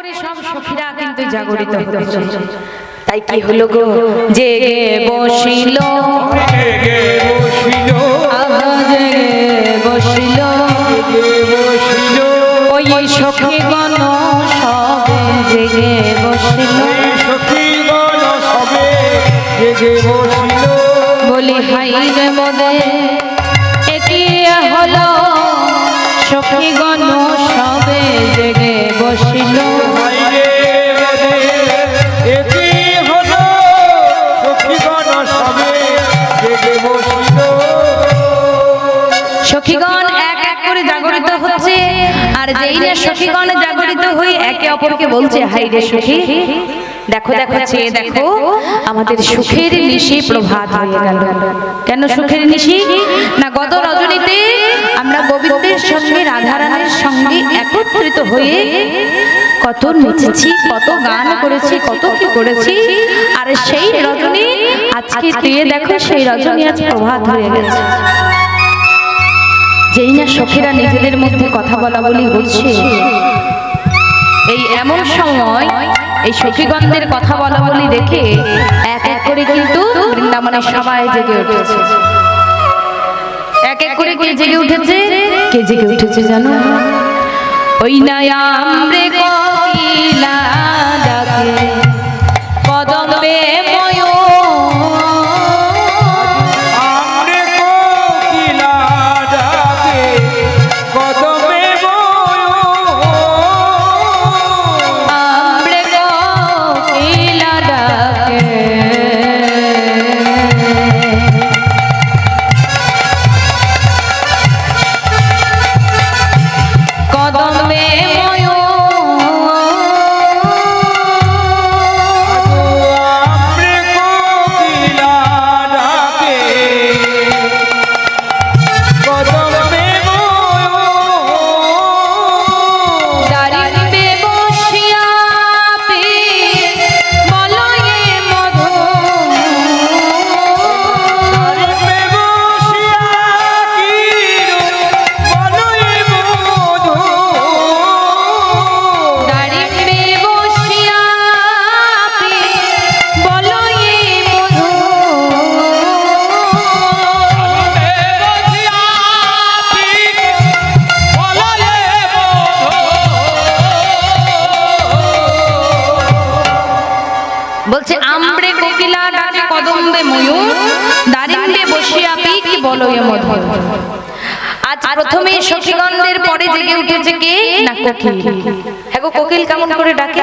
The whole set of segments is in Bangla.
করে সব সখীরা কিন্তু জাগরিত হচ্ছে। তাই কি হলো গো, জেগে বসিল জেগে বসিল আহা জেগে বসিল ওই সখীগণ সবে জেগে বসিল, সখীগণ সবে জেগে বসিল। বলি হাই রে মোদে একি হলো, সখীগণ সবে জেগে বসিল। সখীগণ এক এক করে জাগরিত হচ্ছে, আর যেই না সখীগণ জাগরিত হয়ে একে অপরকে বলছে, হাই রে সখী দেখো দেখো চেয়ে দেখো, আমাদের সুখের নিশি প্রভাত হয়ে গেল। কেন সুখের নিশি? না গত রজনীতে আমরা গোবিন্দের সঙ্গে রাধারানীর সঙ্গে একত্রিত হয়ে কত নেচেছি, কত গান করেছি, কত কি করেছি, আর সেই রজনী আজকে চেয়ে দেখো, সেই রজনী আজ প্রভাত হয়ে গেছে। যেই না সখীরা নিজেদের মধ্যে কথা বলা বলি হচ্ছে, এই এমন সময় এই সখীগণদের কথা বলা বলি দেখে এক এক করে কিন্তু বৃন্দাবনের সবাই জেগে উঠেছে। এক এক করে কে জেগে উঠেছে? কে জেগে উঠেছে জানো? ওই নায়ামরে কোকিলা ডাকে কদমে ময়ূর, বলছে আমরে কোকিলা ডাকে কদম্বে ময়ূর, দারিম্বে বসিয়া পিক বলয়ে মধু। আজ প্রথমে সখীগণদের পরে জেগে উঠেছে কে? না কোকিল। হ্যাঁ গো, কোকিল কেমন করে ডাকে?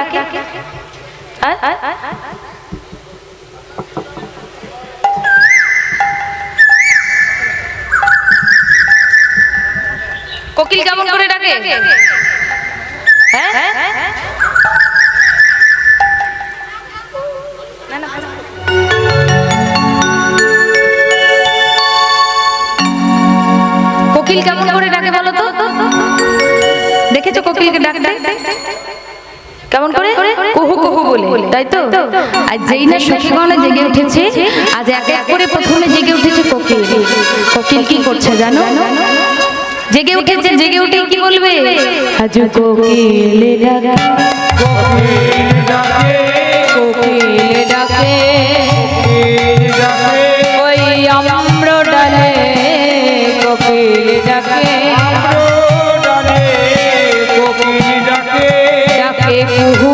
কোকিল কেমন করে ডাকে? হ্যাঁ কোকিল কেমন করে ডাকে বলো তো? দেখেছো কোকিলকে ডাকতে কেমন করে? কুহু কুহু বলে, তাই তো? আর যেই না সখীগণে জেগে উঠেছে, আজ এক এক করে প্রথমে জেগে উঠেছে কোকিল। কোকিল কি করছে জানো? জেগে উঠেছে, জেগে উঠে কি বলবে? আজ কোকিল ডাকে, কোকিল ডাকে ওই আম্র ডালে, কোকিল ডাকে ডাকে কুহু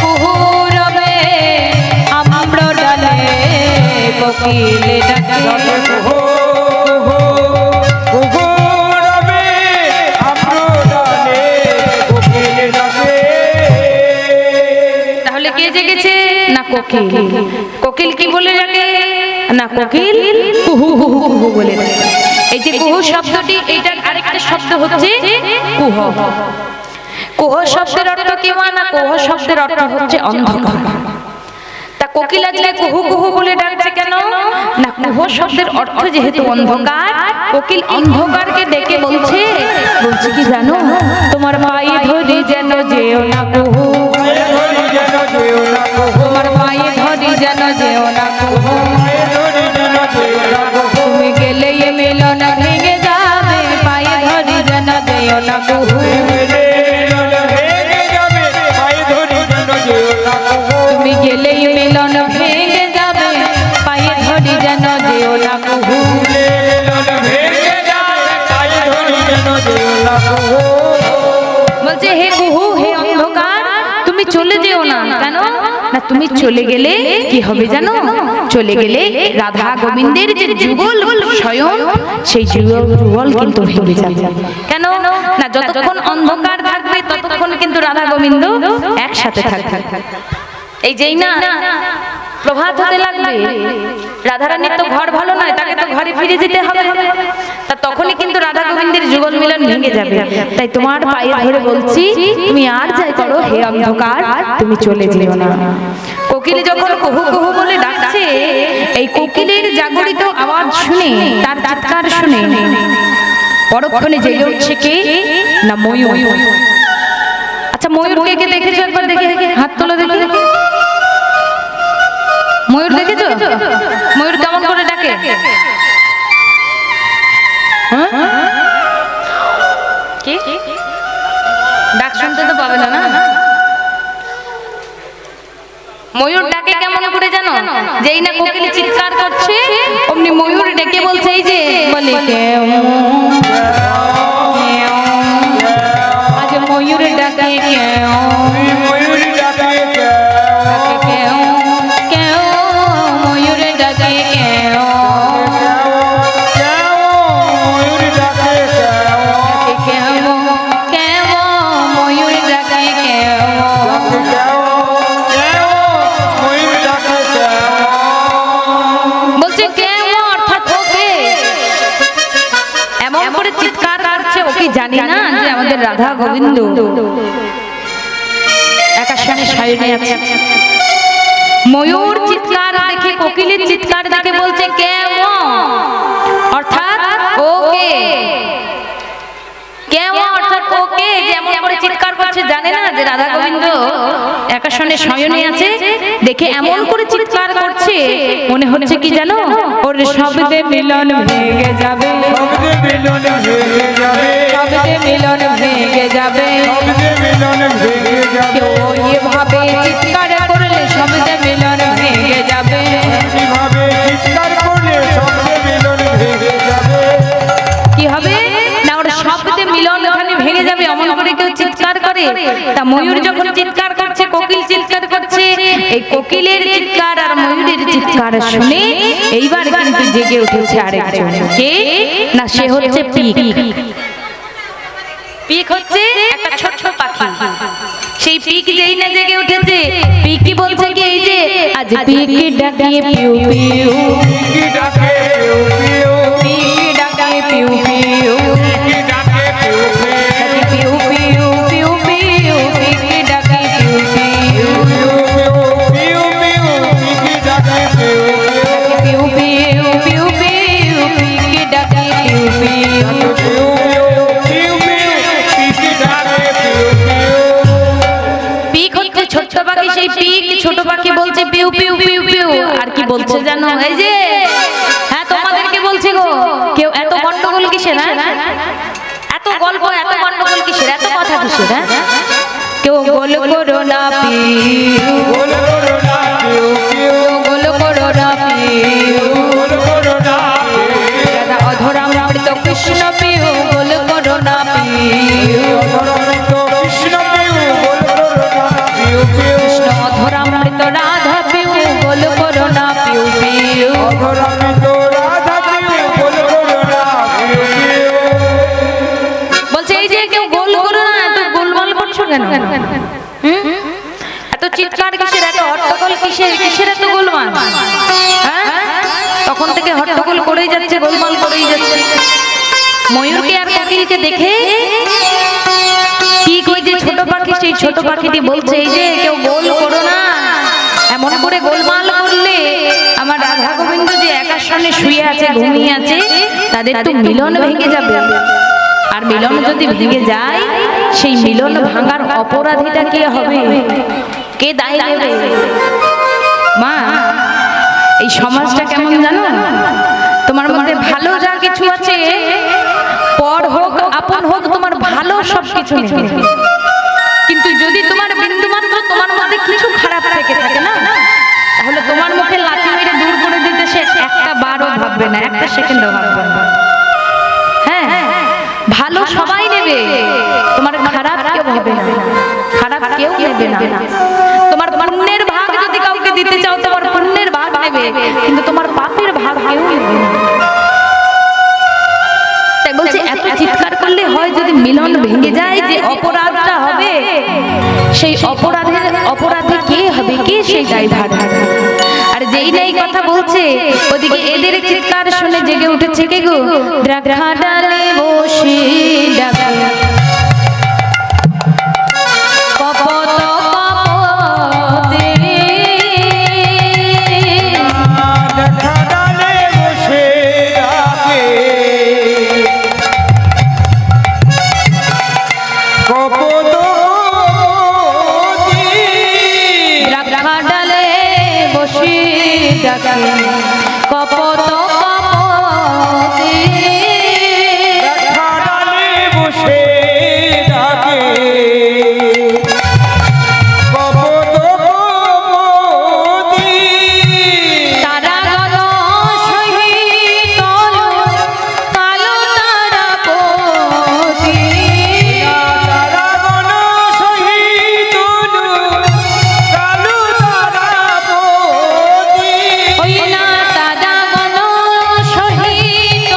কুহু রবে আম্র ডালে, কোকিল ডাকে কোকিল। কোকিল কি বলে ডাকে? না কোকিল কুহু কুহু কুহু বলে ডাকে। এই যে কুহু শব্দটি, এইটার আরেকটা শব্দ হচ্ছে কুহ। কুহ শব্দের অর্থ কি? না কুহ শব্দের অর্থ হচ্ছে অন্ধকার। তা কোকিল আজকে কুহু কুহু বলে ডাকছে কেন? না কুহ শব্দের অর্থ যেহেতু অন্ধকার, কোকিল অন্ধকারকে ডেকে বলছে কি জানো? তোমার পায়ে ধরি যেন যেও না কুহু, তোমার পায়ে ধরি যেন যেও না কুহু, তুমি গেলে এ মিলন ভেঙে যাবে, পায়ে ধরি যেন যেও না কুহু। হচ্ছে হে কুহু হে অন্ধকার তুমি চলে যেও না। কেন না তুমি চলে গেলে কি হবে জানো? চলে গেলে রাধা গোবিন্দের যে যুগল স্বয়ং সেই যুগল কিন্তু ভেঙে যাবে। কেন না যতক্ষণ অন্ধকার থাকবে ততক্ষণ কিন্তু রাধা গোবিন্দ একসাথে থাকবে। এই যেই না প্রভাত হতে লাগবে, রাধারানীর তো ঘর ভালো নয়, তাকে তো ঘরে ফিরে যেতে হবে, তা তখনই কিন্তু রাধা গোবিন্দের যুগল মিলন ভেঙে যাবে। তাই তোমার পায়ে ধরে বলছি তুমি আর যাই করো হে অন্ধকার তুমি চলে যেও না। কোকিল যখন কুহু কুহু বলে ডাকছে, এই কোকিলের জাগরিত আওয়াজ শুনে, তার চিৎকার শুনে পরক্ষণে জেগে উঠছে কে না ময়ূর। আচ্ছা ময়ূরকে কে দেখেছো? একবার দেখে হাত তোলো দেখে। ময়ূর দেখেছো? ময়ূর কেমন করে ডাকে? কি ডাক শুনতে তো পাবে না। ময়ূর ডাকে কেমন করে জানো? যেই না কোকিল চিৎকার করছে অমনি ময়ূর ডেকে বলছে এই যে বলে আজ ময়ূর ডাকে ময়ূর ডাকে জানি না যে আমাদের রাধা গোবিন্দ একাশনে শয়নে আছে। ময়ূর চিৎকার দেখে কোকিলের চিৎকার দেখে বলছে কেমন, অর্থাৎ ওকে কেমন, অর্থাৎ ওকে যেমন করে চিৎকার করছে জানে না যে রাধা গোবিন্দ একাশনে শয়নে আছে, দেখে এমন করে চিৎকার করছে মনে হচ্ছে কি জানো ওর শব্দে মিলন ভেঙে যাবে, শব্দে মিলন ভেঙে যাবে, শব্দে মিলন ভেঙে যাবে, শব্দে মিলন ভেঙে যাবে। কেউ এভাবে চিৎকার করলে শব্দে মিলন ভেঙে যাবে, কিভাবে চিৎকার করলে শব্দে মিলন ভেঙে যাবে। কি হবে না ওর শব্দে মিলন ওখানে ভেঙে যাবে অমন করে কেউ চিৎকার করে। তা ময়ূর যখন চিৎকার করছে, কোকিল চিৎকার করছে, এই কোকিলের চিৎকার আর ময়ূরের চিৎকার শুনে এইবার কিন্তু জেগে উঠেছে আরেকজন। কে না সে হচ্ছে পিক। পিক হচ্ছে একটা ছোট পাখি। সেই পিক যেই না জেগে উঠেছে, পিকি বলছে কি এই যে আজ পিক ডাকে পিউ পিউ, পিক ডাকে পিউ পিউ, পিক ডাকে পিউ পিউ, পিক ডাকে পিউ পিউ, পিউ পিউ পিউ পিউ, পিক ডাকে পিউ পিউ, পিউ পিউ পিউ, পিক ডাকে পিউ পিউ, পিউ পিউ পিউ পিউ, পিক ডাকে পিউ পিউ। পিউ পিউ পিউ পিউ, পিক ডাকে পিউ পিউ। পিক হচ্ছে ছোট্ট পাখি, সেই পিক ছোট পাখি বলছে পিউ পিউ পিউ পিউ। আর কি বলছে জানো? এই যে হ্যাঁ তোমাদেরকে বলছি গো, কেউ এত গন্ডগোল কিসের? এত গল্প, এত গন্ডগোল কিসের, এত কথা কিসের? কেউ গোল করো না পিউ, গোল করো না পিউ পিউ, গোল করো না পিউ, গোল করো না পিউ, রাধা অধরামৃত কৃষ্ণ পিউ, গোল করো না পিউ, অধরামৃত কৃষ্ণ পিউ, গোল করো না পিউ পিউ, কৃষ্ণ অধরামৃত রাধা পিউ, গোল করো না পিউ পিউ। অধরামৃত রাধা পিউ, গোল করো না পিউ পিউ। বলছে এই যে কেউ গোল করো না, এত গোলমাল করছো কেন? এত চিৎকার কিসের, এত হট্টগোল কিসের, কিসের এত গোলমাল? হ্যাঁ তখন থেকে হট্টগোল করেই যাচ্ছে, গোলমাল করেই যাচ্ছে। ময়ূরকে আর কোকিলকে দেখে কি কই যে ছোট পাখি, সেই ছোট পাখিটি বলছে এই যে কেউ গোল করো না, এমন করে গোলমাল করলে আমার রাধা গোবিন্দ যে একাশনে শুয়ে আছে, ঘুমিয়ে আছে, তাদের তো মিলন ভেঙে যাবে। আর মিলন যদি ভেঙে যায়, সেই মিলন ভাঙার অপরাধীটা কে হবে? কে দায় নেবে? মা এই সমাজটা কেমন জানো? তোমার মধ্যে ভালো যা কিছু আছে, পর হোক আপন হোক, তোমার ভালো সব কিছু নেবে, কিন্তু যদি তোমার বিন্দুমাত্র তোমার মধ্যে কিছু খারাপ থেকে থাকে না, তাহলে তোমার মুখে লাথি মেরে দূর করে দিতে সে একটা বারও ভাববে না, একটা সেকেন্ডও ভাববে না। হ্যাঁ ভালো সবাই নেবে, তোমার খারাপ কেউ ভাবে না। নেবে না। তোমার পুণ্যের ভাগ যদি কাউকে দিতে চাও তোমার পুণ্যের ভাগ নেবে, কিন্তু তোমার পাপের ভাগ কেউ নেবে না। তাই বলছে এত চিৎকার করলে হয় যদি মিলন ভেঙে যায়, যে অপরাধটা হবে সেই অপরাধে কে হবে, কে সেই দায়ভার? আর যেই নাই কথা বলছে ওদিকে এদের চিৎকার শুনে জেগে উঠেছে কে গো? রাখা ডালে বসে ডাকে কপত কপতে, দেখা ডালে বসে ডাকে কপোতী। রাখা ডালে বসে ডাকে কপত কপতে, দেখা ডালে বসে ডাকে কপোতী। তারাগণ সহিত কালো তারাপতি, তারাগণ সহিত কালো তারাপতি। ওই না তারাগণ সহিত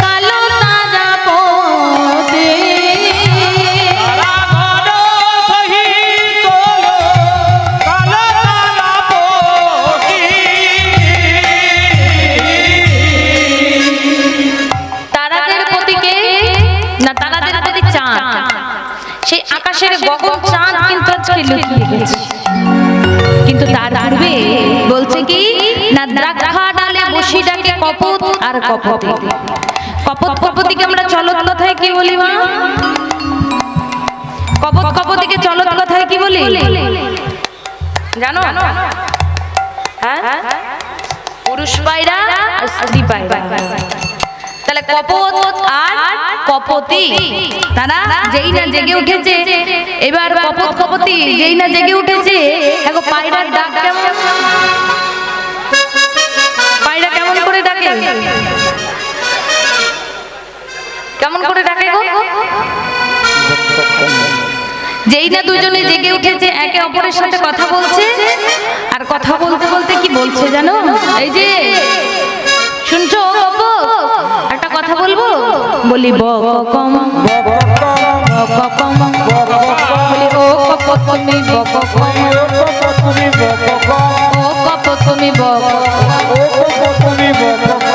কালো তারাপতি, তারাগণ সহিত কালো তারাপতি। তারাদের প্রতীকে না, তারাদের প্রতি চাঁদ, সেই আকাশের গগন চাঁদ কিন্তু আজকে লুকিয়ে গেছে। কিন্তু তার পূর্বে বলছে কি না, দ্রাক্ষা ডালে বসি ডাকে কপত আর কপতে। কপত কপতিকে আমরা চলত কথায় কি বলি মা? কপত কপতিকে চলত কথায় কি বলি জানো? হ্যাঁ, পুরুষ পায়রা আর স্ত্রী পায়রা। তাহলে কপত আর কপতি তারা যেই না জেগে উঠেছে, এবার কপত কপতি যেই না জেগে উঠেছে, দেখো পায়রার ডাক কেমন, পায়রা কেমন করে ডাকে, কেমন করে ডাকে গো? যেই না দুজনে জেগে উঠেছে একে অপরের সাথে কথা বলছে, আর কথা বলতে বলতে কি বলছে জানো? এই যে শুনছো বাবু, একটা কথা বলবো, বলি বক কম বক কম, বলি ও কপত তুমি বক কম, ও কপত তুমি বক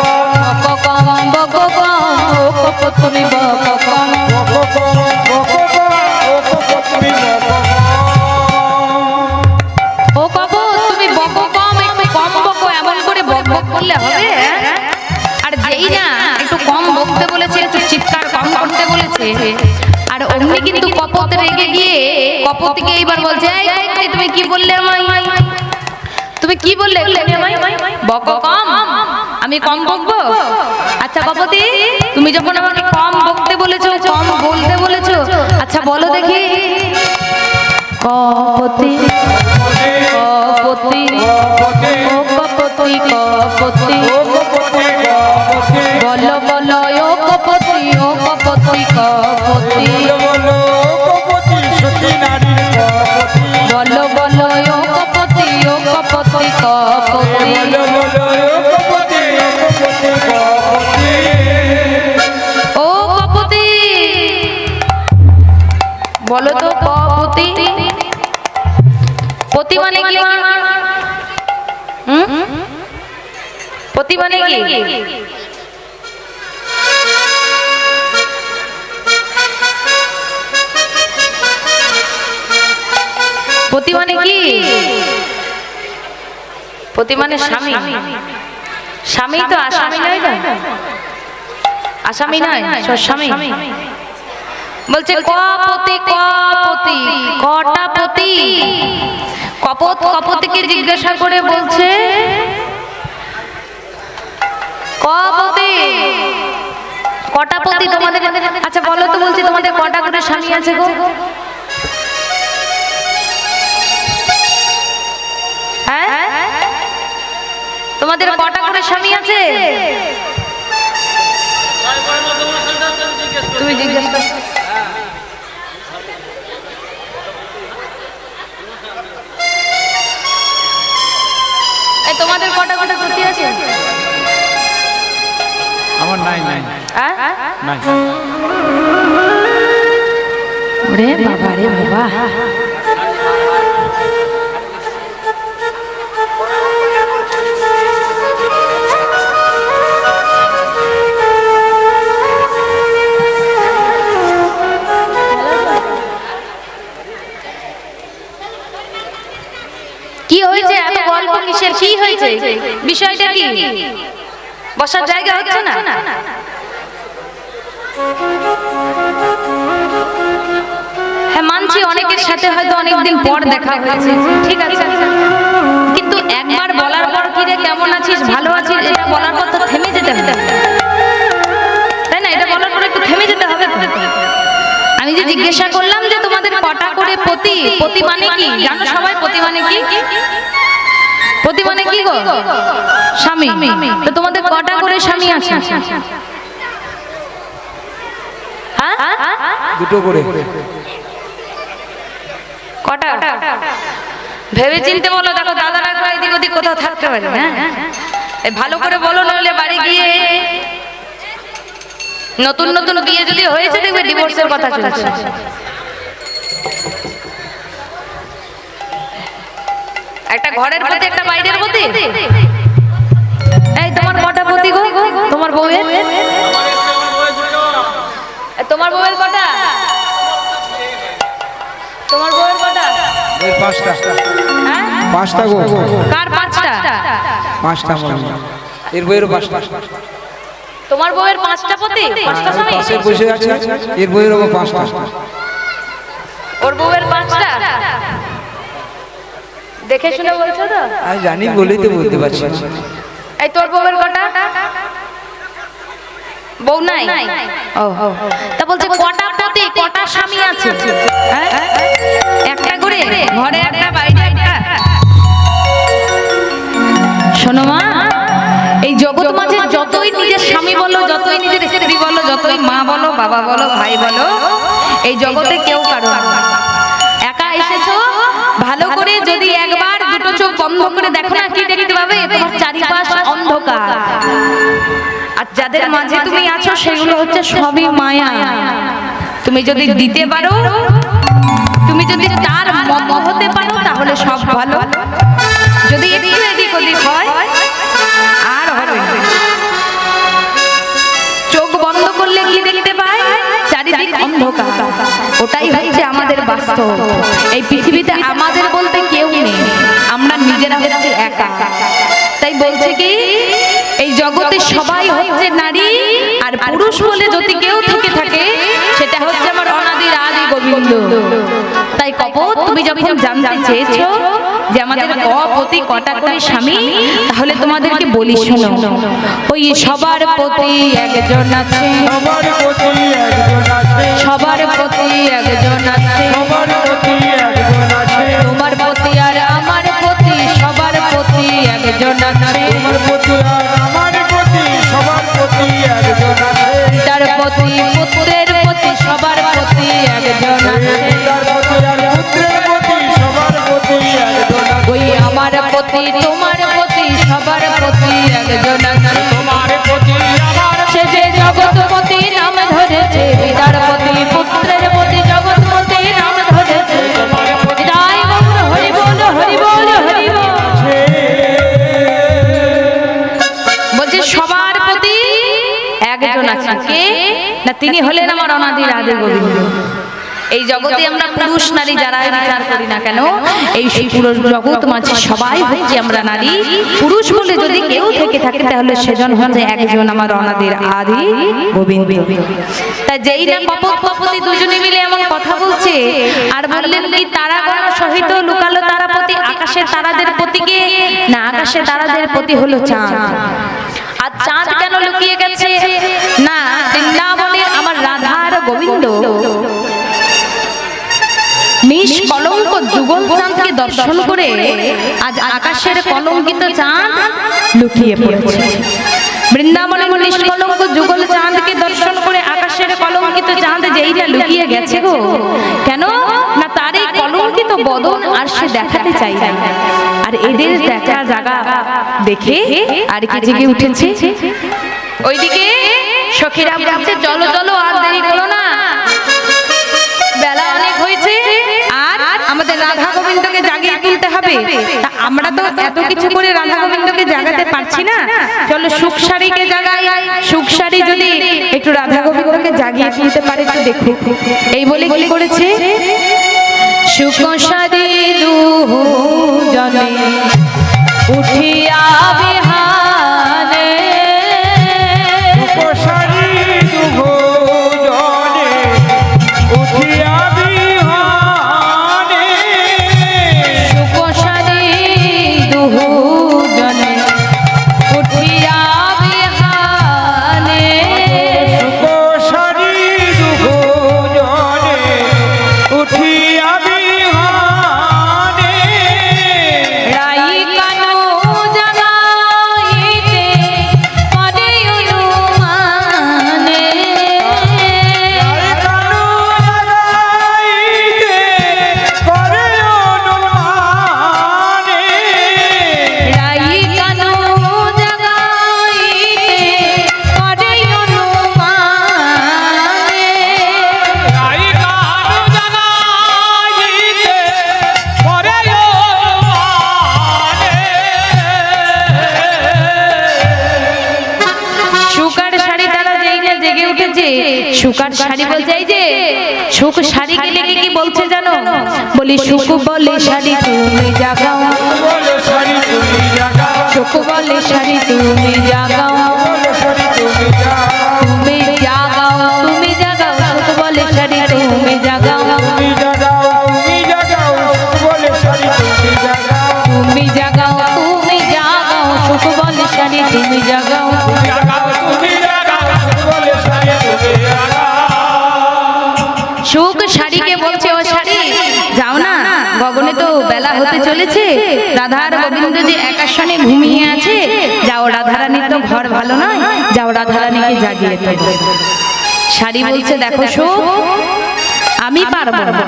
কম, বক কম, ও কপত তুমি বক কম। ও কপত তুমি বক কম, একটু কম বকো, এমন করে বক বক করলে হবে? আর যেই না একটু কম বকতে বলেছে, একটু চিৎকার কম করতে বলেছে, আর অমনি কিন্তু কপত রেগে গিয়ে কপতিকে এইবার বলছে, এই কপতি তুমি কি বললে আমায়, তুমি কি বললে আমায়? বক কম, আমি কম বকবো? আচ্ছা কপতি, তুমি যখন আমাকে কম বকতে বলেছো, কম বলতে বলেছো, আচ্ছা বলো দেখি কপতি কপতি ও কপতি কপতি, বলো বলো ও কপতি ও কপতি কপতি, বলো বলো ও কপতি ও কপতি কপতি। ও কপতি বলো তো কপতি, পতি মানে কি মা? পতি মানে কি? পতি মানে কি? পতি মানে স্বামী। স্বামী তো আসামি নয় না, আসামি নয়, স্বামী। বলছে কপতি কপতি কটা পতি। কপত কপতিকে জিজ্ঞাসা করে বলছে কপতি কটা পতি তোমাদের? আচ্ছা বলো তো, বলছি তোমাদের কটা করে স্বামী আছে গো? হ্যাঁ, তোমাদের কটা করে স্বামী আছে? তুমি জিজ্ঞাসা নাই নাই নাই ওরে বাবা রে বাবা, কি হয়েছে? এত গল্প কিসের? কি হয়েছে? বিষয়টা কি? বসার জায়গা হচ্ছে না? হ্যাঁ মানছি, অনেকের সাথে হয়তো অনেকদিন পর দেখা হয়েছে, ঠিক আছে, কিন্তু একবার বলার পর কি রে কেমন আছিস, ভালো আছিস, এটা বলার পর তো থেমে যেতে হবে, তাই না? এটা বলার পর একটু থেমে যেতে হবে। আমি যে জিজ্ঞাসা করলাম যে তোমাদের কটা করে পতি, পতি মানে কি জানো সবাই? পতি মানে কি? পতি মানে কি গো? স্বামী। তো তোমাদের কটা করে স্বামী আছে? হ্যাঁ, দুটো করে। কটা? ভেবে চিনতে বলো, দেখো দাদারা এদিক ওদিক কোথাও থাকতে পারে। হ্যাঁ ভালো করে বলো, নইলে বাড়ি গিয়ে নতুন নতুন বিয়ে যদি হয়েছে দেখবে ডিভোর্সের কথা চলছে। একটা ঘরের প্রতি, একটা বাইরের প্রতি। এই তোমার কটা প্রতি গো? তোমার বউয়ের? তোমার বউয়ের কটা? তোমার বউয়ের কটা? এই পাঁচটা। হ্যাঁ পাঁচটা গো। কার পাঁচটা? পাঁচটা মনে হয়। এর বইয়েরও পাঁচটা। তোমার বউয়ের পাঁচটা পতি? পাঁচটা স্বামী? পাশে বসে আছে, এর বইয়েরও পাঁচটা। ওর বউয়ের পাঁচটা? দেখে শুনে বলছো তো? আমি জানি বলেই তো বলতে পারছি। এই তোর বউয়ের কটা? বউ নাই? ও তা বলছে কটা পতি, কটা স্বামী আছে? হ্যাঁ একটা করে, ঘরে একটা বাইরে একটা। শোনো মা, এই জগৎ মাঝে যতই নিজের স্বামী বলো, যতই নিজের স্ত্রী বলো, যতই মা বলো, বাবা বলো, ভাই বলো, এই জগতে কেউ কারো একা এসেছো। ভালো করে যদি একবার দুটো চোখ বন্ধ করে দেখো না, কি দেখতে পাবে? তোমার চারিপাশ অন্ধকার, আর যাদের মাঝে তুমি আছো সেগুলো হচ্ছে সবই মায়া। তুমি যদি দিতে পারো, তুমি যদি তার মতো হতে পারো, তাহলে সব ভালো। যদি একটু এদিক ওদিক হয় আর হবে না। চোখ বন্ধ করলে কি দেখতে পায়? চারিদিক অন্ধকার। ওটাই হচ্ছে আমাদের বাস্তব। এই পৃথিবীতে আমাদের বলতে কেউ নেই, আমরা নিজেরা হচ্ছে একা। তাই বলছে কি, এই জগতে সবাই হচ্ছে নারী, আর পুরুষ বলে যদি কেউ থেকে থাকে সেটা হচ্ছে আমার অনাদির আদি গোবিন্দ। তাই কপট, তুমি যখন জানতে চেয়েছো যে আমাদের কপতি কটা করে স্বামী, তাহলে তোমাদেরকে বলি শোনো, ওই সবার প্রতি একজন আছে, সবার প্রতি একজন আছে, সবার প্রতি একজন আছে, সবার প্রতি একজন আছে, তোমার প্রতি আর আমার প্রতি সবার প্রতি একজন আছে, তোমার প্রতি আর আমার প্রতি সবার প্রতি একজন আছে, তার প্রতি পুত্রের প্রতি সবার প্রতি একজন আছে, তার প্রতি আর পুত্রের প্রতি সবার প্রতি একজন আছে, ওই আমার প্রতি তোমার প্রতি সবার প্রতি একজন আছে, তোমার প্রতি আমার সে যে জগৎপতি নাম ধরেছে, পিতার প্রতি পুত্রের প্রতি জগৎপতি নাম ধরেছে, তাই বল হরি বল হরি বল হরি বল। বলছে সবার প্রতি একজন আছে, কে না? তিনি হলেন আমার অনাদি আদি গোবিন্দ। এই জগতে আমরা পুরুষ নারী যারাই বিচার করি না কেন, এই পুরো জগৎ মাঝে সবাই হচ্ছে আমরা নারী। পুরুষ বলে যদি কেউ থেকে থাকে, তাহলে সেজন হচ্ছে একজন আমার অনাদির আদি গোবিন্দ। তা যেই না কপট কপতি দুজনে মিলে এমন কথা বলছে, আর বললেন কি তারাগণ সহিত লুকালো তারাপতি, আকাশের তারাদের পতিকে না, আকাশের তারাদের পতি হলো চাঁদ। আর চাঁদ কেন লুকিয়ে গেছে না? বৃন্দাবনের আমার রাধার গোবিন্দ নিষ্কলঙ্ক যুগল চাঁদকে দর্শন করে আজ আকাশের কলঙ্কিত চাঁদ লুকিয়ে পড়েছে। বৃন্দাবনের নিষ্কলঙ্ক যুগল চাঁদকে দর্শন করে আকাশের কলঙ্কিত চাঁদ যেইটা লুকিয়ে গেছে গো, কেন না? তার এই কলঙ্কিত বদন আর সে দেখাতে চাই না। আর এদের দেখা জায়গা দেখে আর কি জেগে উঠেছে, ওইদিকে সখীরা বলছে চলো চলো আর দেরি করো না, বেলা অনেক হয়েছে আর আমাদের রাধা গোবিন্দকে জাগিয়ে তুলতে হবে। তা আমরা তো এত কিছু করে রাধা গোবিন্দকে জাগাতে পারছি না, চলো সুখসারীকে জাগাই, সুখসারী যদি একটু রাধা গোবিন্দকে জাগিয়ে তুলতে পারে একটু দেখো। এই বলে কি করেছে, সুখসারী দুজনে উঠিয়া বিহানে, সুখসারী দুজনে উঠিয়া বিহানে, সুখসারী দুজনে উঠিয়া বিহানে, সুখসারী দুজনে উঠিয়া বিহানে, রাই কানু জাগাইতে পদে অনুমানে, কানু জাগাইতে করে অনুমানে, রাই কানু জাগাইতে পদে অনুমানে, রাই কানু জাগাইতে করে অনুমানে। সুকার শাড়ি তারা যেই না জেগে উঠেছে, সুকার শাড়ি বলছে এই যে সুখ শাড়িকে লেগে কি বলছে জানো, বলি সুখ বলে শাড়ি তুমি জাগাও, বলে শাড়ি তুমি জাগাও, সুখ বলে শাড়ি তুমি জাগাও, বলে শাড়ি তুমি জাগাও, তুমি জাগাও তুমি জাগাও, সুখ বলে শাড়ি তুমি জাগাও, তুমি জাগাও, তুমি জাগাও, বলে শাড়ি তুমি জাগাও, তুমি জাগাও তুমি জাগাও, সুখ বলে শাড়ি তুমি জাগাও। জাগাও, তুমি জাগাও, বলে শাড়ি তুমি জাগাও। সুখ শাড়িকে বলছে ও শাড়ি যাও না, গগনে তো বেলা হতে চলেছে, রাধার গোবিন্দ যে একাশনে ঘুমিয়ে আছে, যাও রাধারানীর তো ঘর ভালো নয়, যাও রাধারানীকে জাগিয়ে তোলো। শাড়ি বলছে দেখো সুখ আমি পারবো না।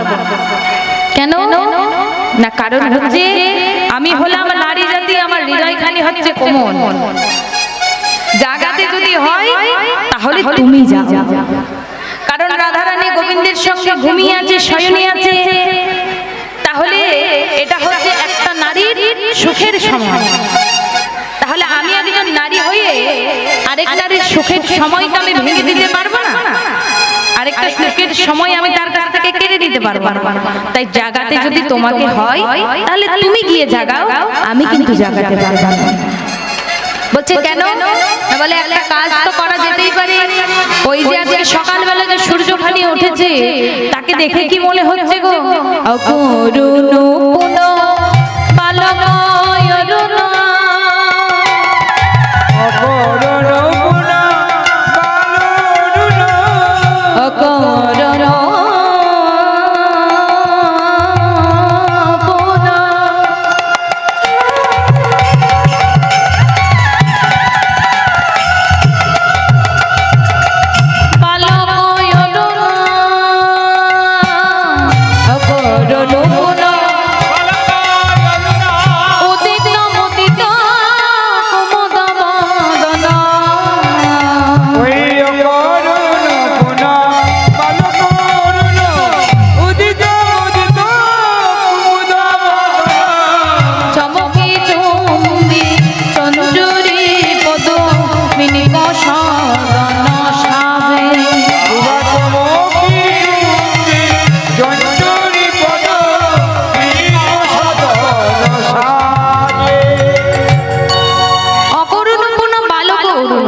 কেন না, কারণ হচ্ছে আমি হলাম নারী জাতি, আমার হৃদয়খানি হচ্ছে কোমল, জাগাতে যদি হয় তাহলে তুমি যাও। কারণ রাধারানী গোবিন্দের সঙ্গে ঘুমিয়ে আছে, শয়নে আছে, তাহলে এটা হচ্ছে একটা নারীর সুখের সময়। তাহলে আমি একজন নারী হয়ে আরেক নারীর সুখের সময়টা আমি ভেঙে দিতে পারবো না, আরেকটা সুখের সময় আমি তার কাছ থেকে কেড়ে নিতে পারবো না। তাই জাগাতে যদি তোমাকে হয় তাহলে তুমি গিয়ে জাগাও, আমি কিন্তু জাগাতে পারবো না। বলছে কেন না, বলে একটা কাজ তো করা যেতেই পারে, ওই যে আজকে সকালবেলা যে সূর্যখানি উঠেছে তাকে দেখে কি মনে হচ্ছে গো, অকরুণ পুন বালক অরুণ, অকরণ গুণা বালরুণ, অকরুণ পুন বালক অরুণ, অকরুণ পুন উদিত মুদিত কুমুদ মদন, ওই অকরণ গুণা বালরুণ, উদিত উদিত কুমুদ মদন। চমকি চুম্বি চঞ্চুরি পদ মিনিক সদন সাবে, জঞ্জরি পদ সদন সাজে। অকরুণ কোন বালক অরুণ।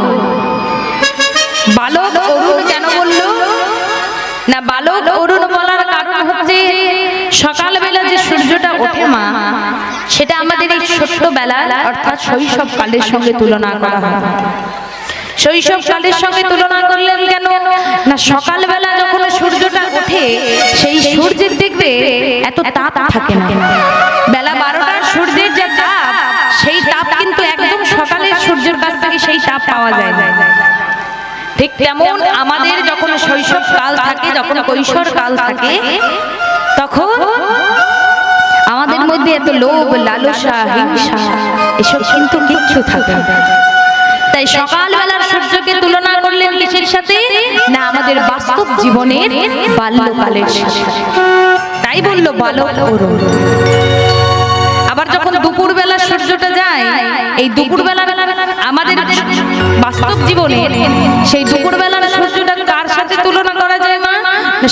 বালক অরুণ কেন বললো না, বালক অরুণ বলার কারণ হচ্ছে সকালবেলা যে সূর্যটা ওঠে মা, সেটা আমাদের এই ছোট্টবেলা অর্থাৎ শৈশব কালের সঙ্গে তুলনা করা হয়। শৈশব কালের সঙ্গে তুলনা করলেন কেন না, সকালবেলা যখন সূর্যটা ওঠে সেই সূর্যের দেখবে এত তাপ থাকে না, বেলা 12টার সূর্যের যে তাপ, সেই তাপ কিন্তু একদম সকালের সূর্যের কাছ থেকে সেই তাপ পাওয়া যায় না। ঠিক তেমন আমাদের যখন শৈশব কাল থাকে, যখন কৈশোর কাল থাকে, তখন আমাদের মধ্যে এত লোভ লালসা হিংসা এসব কিন্তু কিচ্ছু থাকে না। তাই সকালবেলার সূর্যকে তুলনা করলে করলেন কিসের সাথে? না আমাদের বাস্তব জীবনের বাল্যকালের সাথে। তাই বললো বালক অরুণ। আবার যখন দুপুরবেলা সূর্যটা যায়, এই দুপুরবেলা আমাদের বাস্তব জীবনে সেই দুপুরবেলার সূর্যটা কার সাথে তুলনা করা যায় মা?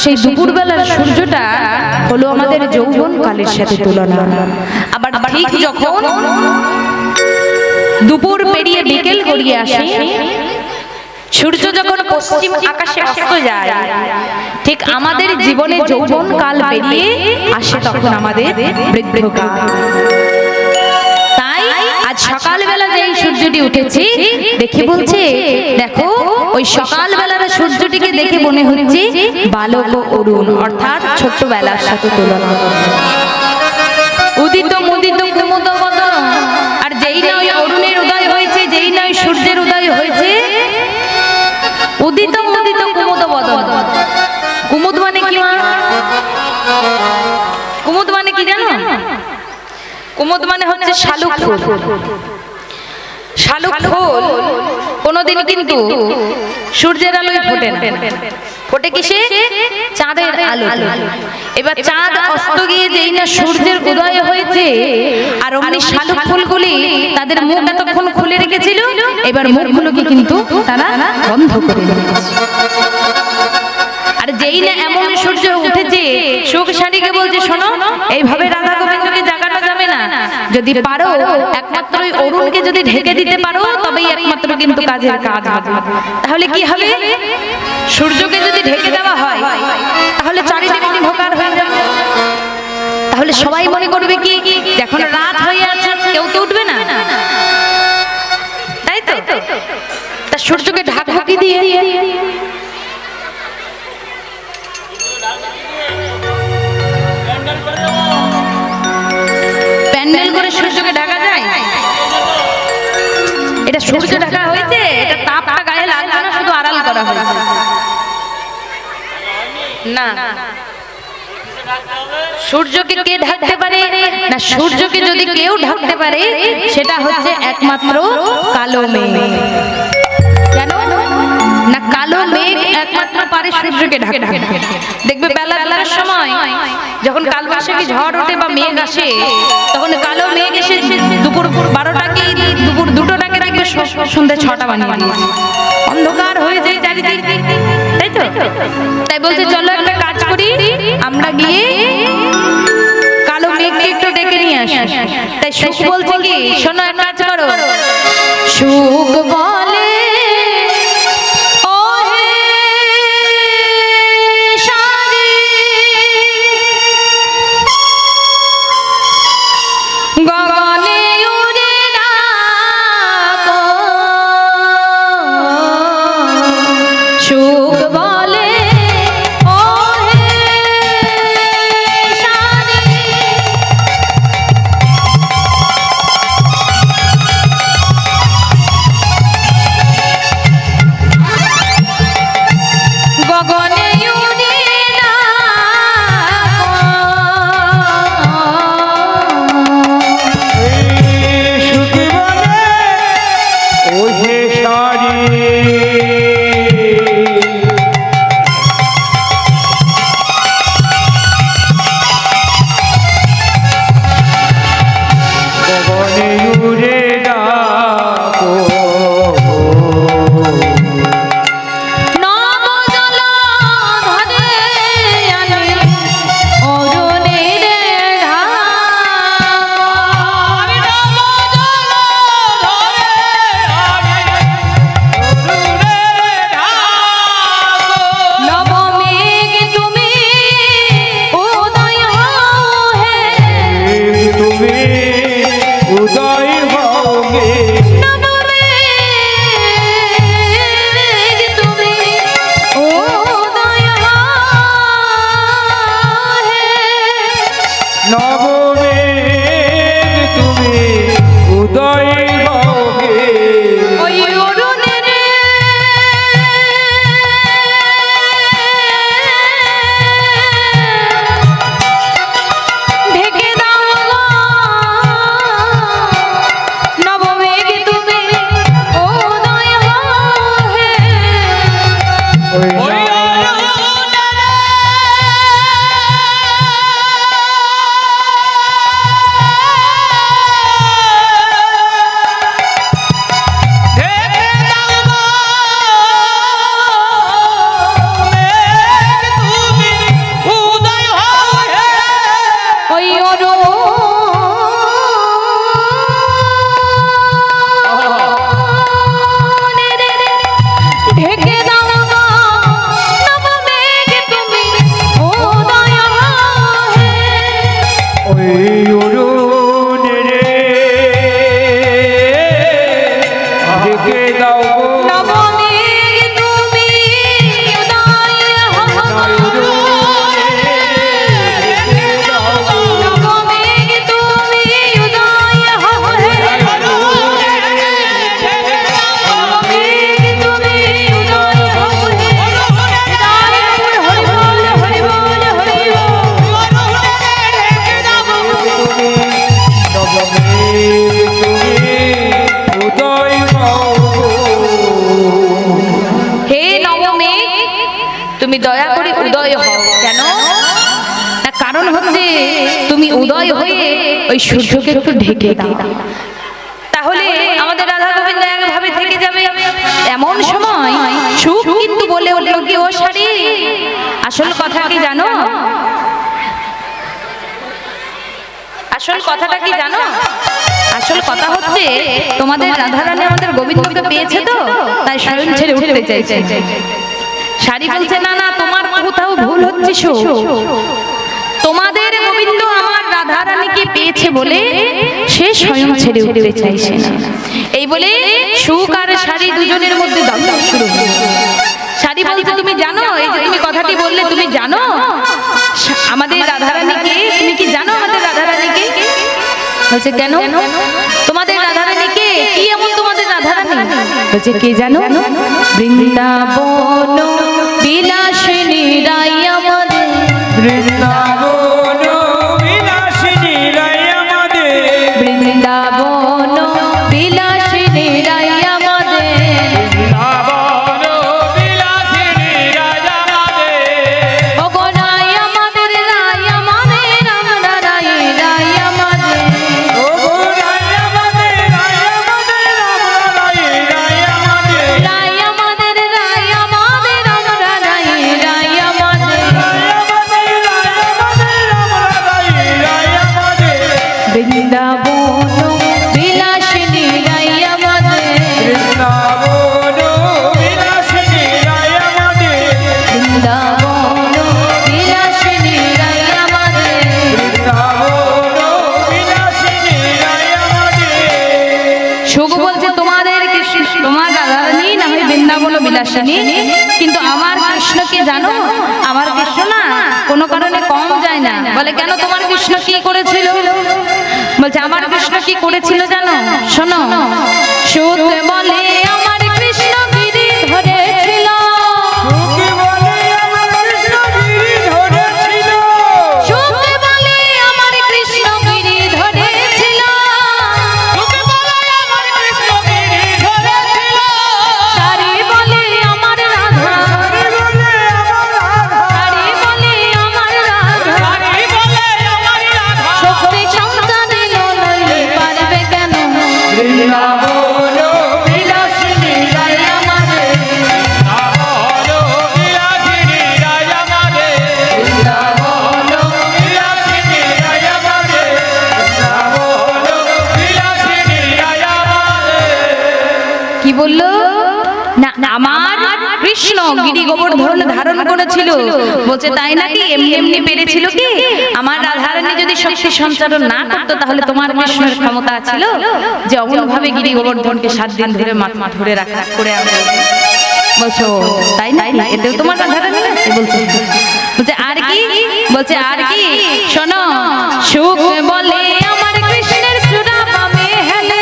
সেই দুপুরবেলার সূর্যটা হলো আমাদের যৌবন কালের সাথে তুলনা। আবার ঠিক যখন দুপুর পেরিয়ে বিকেল গড়িয়ে আসে, সূর্য যখন পশ্চিম আকাশে অস্ত যায়, ঠিক আমাদের জীবনে যৌবন কাল পেরিয়ে আসে তখন আমাদের বৃদ্ধকাল। তাই আজ সকালবেলা যে সূর্যটি উঠেছে দেখে বলছে, দেখো ওই সকালবেলার সূর্যটিকে দেখে মনে হচ্ছে বালক অরুণ, অর্থাৎ ছোট্টবেলার সাথে তুলনা। উদিত মুদিত কুমুদ বদন, আর যেই নয় অরুণের উদয় হয়েছে, যেই নয় সূর্যের উদয় হয়েছে, উদিত মুদিত কুমুদ বদন। কুমুদ মানে কি মা? কুমুদ মানে কি জানো? কুমুদ মানে হচ্ছে শালুক ফুল। শালুক ফুল কোনোদিন কিন্তু সূর্যের আলোয় ফোটে না, ফোটে কিসে? চাঁদের আলো। এবার চাঁদ অস্ত গিয়ে যেই না সূর্যের উদয় হয়েছে, আর অমনি শালুক ফুলগুলি তাদের মুখ এতক্ষণ খুলে রেখেছিল, এবার মুখগুলোকে কিন্তু তারা বন্ধ করে দিয়েছে। আর যেই না এমন সূর্য উঠেছে, সুখ শাড়িকে বলছে, শোনো এইভাবে রাধা গোবিন্দকে জাগানো যাবে না, যদি পারো একমাত্র ওই অরুণকে যদি ঢেকে দিতে পারো তবেই একমাত্র কিন্তু কাজের কাজ হবে। তাহলে কি হবে? সূর্যকে যদি ঢেকে দেওয়া হয় তাহলে চারিদিক অন্ধকার হয়ে যাবে। তাহলে সবাই মনে করবে কি এখন রাত হয়ে আছে, কেউ তো উঠবে না, তাই তো? তা সূর্যকে ঢাকা কি দিয়ে? প্যান্ডেল করে সূর্যকে ঢাকা যায়? এটা সূর্য ঢাকা হয়েছে, এটা তাপটা গায়ে লাগছে না, শুধু আড়াল করা হয়েছে। না, সূর্যকে কে ঢাকতে পারে? না, সূর্যকে যদি কেউ ঢাকতে পারে সেটা হচ্ছে একমাত্র কালো মেঘ। কেন না? কালো মেঘ একমাত্র পারে সূর্যকে ঢাকতে। দেখবে বেলার সময় যখন কালবৈশাখী ঝড় ওঠে বা মেঘ আসে, তখন কালো মেঘ এসে দুপুর 12টাকে, দুপুর 2টাকে দেখবে সন্ধ্যে 6টা বানিয়ে দিয়েছে, অন্ধকার হয়ে যায় চারিদিক, তাই তো? তাই বলছে চলো একটা কাজ করি, আমরা গিয়ে কালো মেঘকে একটু ডেকে নিয়ে আসি। তাই সুখ বলছে কি, শোনো এক কাজ করো। সুখ বলে ঢেকে দাও গো নবমেঘ তুমি উদয় হে। ওই অরুণে রে ঢেকে দাও গো নবমেঘ তুমি উদয় হও। নবমেঘ তুমি উদয় হও হে। নবমেঘ তুমি উদয় হও হে। হরি বল হরি বল হরি বল। তুমি নবমেঘ তুমি উদয় হও গো। হে নবমেঘ তুমি দয়া করে উদয় হও। কেন? না কারণ হচ্ছে তুমি উদয় হয়ে ওই সূর্যকে একটু ঢেকে দাও, তাহলে আমাদের রাধা গোবিন্দ একভাবে থেকে যাবে। এমন সময় সুখ কিন্তু বলে উঠলো কি, ও শাড়ি আসল কথা কি জানো? আসল কথাটা কি জানো? আসল কথা হচ্ছে তোমাদের রাধারানী আমাদের গোবিন্দকে পেয়েছে তো, তাই শয়ন ছেড়ে উঠতে চাইছে। শাড়ি বলছে না না, তোমার কোথাও ভুল হচ্ছে সুখ। তোমাদের গোবিন্দ আমার রাধারানীকে পেয়েছে বলে সে স্বয়ং ছেড়ে উঠতে চাইছে না। এই বলে সুখ আর শাড়ি দুজনের মধ্যে দ্বন্দ্ব শুরু হলো। শাড়ি বলছে তুমি জানো, এই যে তুমি কথাটি বললে তুমি জানো আমাদের রাধারানীকে, তুমি কি জানো আমাদের রাধারানীকে? বলছে কেন? তোমাদের রাধারানীকে কি এমন তোমাদের রাধারানী? বলছে কে জানো? বৃন্দাবন বিলাসিনী রাই আমাদের। বৃন্দাবন বিলাসিনী রাই আমাদের। বৃন্দাবন বিলাসিনী রাই আমাদের। বৃন্দাবন বিলাসিনী রাই আমাদের। ও গো রাই আমাদের, রাই আমাদের, আমরা রাই রাই আমাদের। ও গো রাই আমাদের, রাই আমাদের, আমরা রাই রাই আমাদের। রাই আমাদের, রাই আমাদের, আমরা রাই রাই আমাদের। বৃন্দাবন বিলাসিনী রাই আমাদের। বৃন্দাবন বিলাসিনী রাই আমাদের। বৃন্দাবন বিলাসিনী রাই আমাদের। বৃন্দাবন বিলাসিনী রাই আমাদের। সুখ বলছে তোমাদের কৃষ্ণ, তোমার রাধারানী না হয় বৃন্দাবন বিলাসিনী, কিন্তু আমার কৃষ্ণকে জানো? আমার কৃষ্ণ না কোনো কারণে কম যায় না। বলে কেন? তোমার কৃষ্ণ কি করেছিল? বলছে আমার কৃষ্ণ কি করেছিল জানো? শোনো। সুখ বলে আমার কৃষ্ণ গিরি ধরেছিল। সুখ বলে আমার কৃষ্ণ গিরি ধরেছিল। সুখ বলে আমার কৃষ্ণ গিরি ধরেছিল। সুখ বলে আমার কৃষ্ণ গিরি ধরেছিল। শাড়ি বলে আমার রাধা। হরি বলে আমার রাধা। শাড়ি বলে আমার রাধা। হরি বলে আমার রাধা। শক্তি সংসার দিল নইলে পারবে কেন? বৃন্দাবন বিলাসিনী রাই আমাদের। বৃন্দাবন বিলাসিনী রাই আমাদের। বৃন্দাবন বিলাসিনী রাই আমাদের। বৃন্দাবন বিলাসিনী রাই আমাদের। কি বললো? না আমার কৃষ্ণ গিরি গোবর্ধন ধারণ করেছিল। বলছে তাই নাকি? এমনি এমনি পেরেছিল কি? আমার রাধারানী যদি শক্তি সঞ্চারণ না করতো তাহলে তোমার কৃষ্ণের ক্ষমতা ছিল যে অমন ভাবে গিরি গোবর্ধনকে 7 দিন ধরে মাথা ধরে রাখা করে আনবে? বলছো তাই না? এতেও তোমার রাধারানী আছে? বলছে বলছে আর কি? বলছে আর কি? শোনো। সুখ বলে আমার কৃষ্ণের চূড়া বামে হেলে।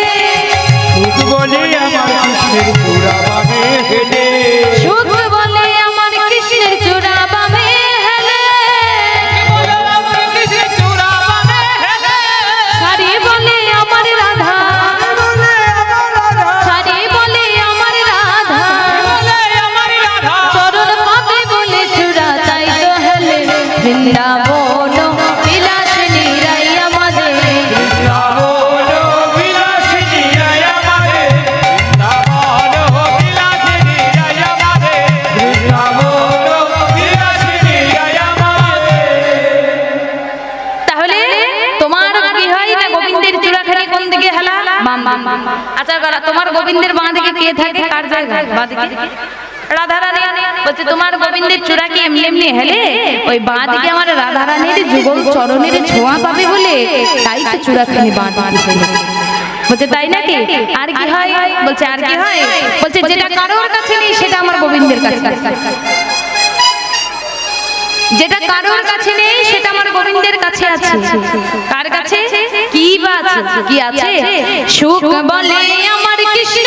সুখ বলে আমার কৃষ্ণের চূড়া বামে হেলে। সুখ বলে আমার কৃষ্ণের চূড়া বামে হেলে। শাড়ি বলে আমার রাধা। শাড়ি বলে আমার রাধা। চরণ পাবে বলে চূড়া তাই তো হেলে। বৃন্দাবন বিলাসিনী রাই আমাদের। বৃন্দাবন বিলাসিনী রাই আমাদের। বৃন্দাবন বিলাসিনী নিয়ে কোন দিকে হেলা? বাম দিকে। আচ্ছা তোমার গোবিন্দের বাঁ দিকে কে থাকে? কার জায়গায়? বাঁ দিকে রাধা রানী। বলছে তোমার গোবিন্দের চূড়া কি এমনি এমনি হেলে? ওই বাঁ দিকে আমার রাধা রানীর যুগল চরণের ছোঁয়া পাবে বলে তাই তো চূড়া তিনি বাঁ দিকে হেলে। বলছে তাই নাকি? আর কি হয়? বলছে আর কি হয়? বলছে যেটা কারোর কাছে নেই সেটা আমার গোবিন্দের কাছে আছে। যেটা কারোর কাছে নেই সেটা আমার গোবিন্দের কাছে আছে। কার কাছে? কি বা আছে? কি আছে? সুখ বলে আমার কৃষ্ণ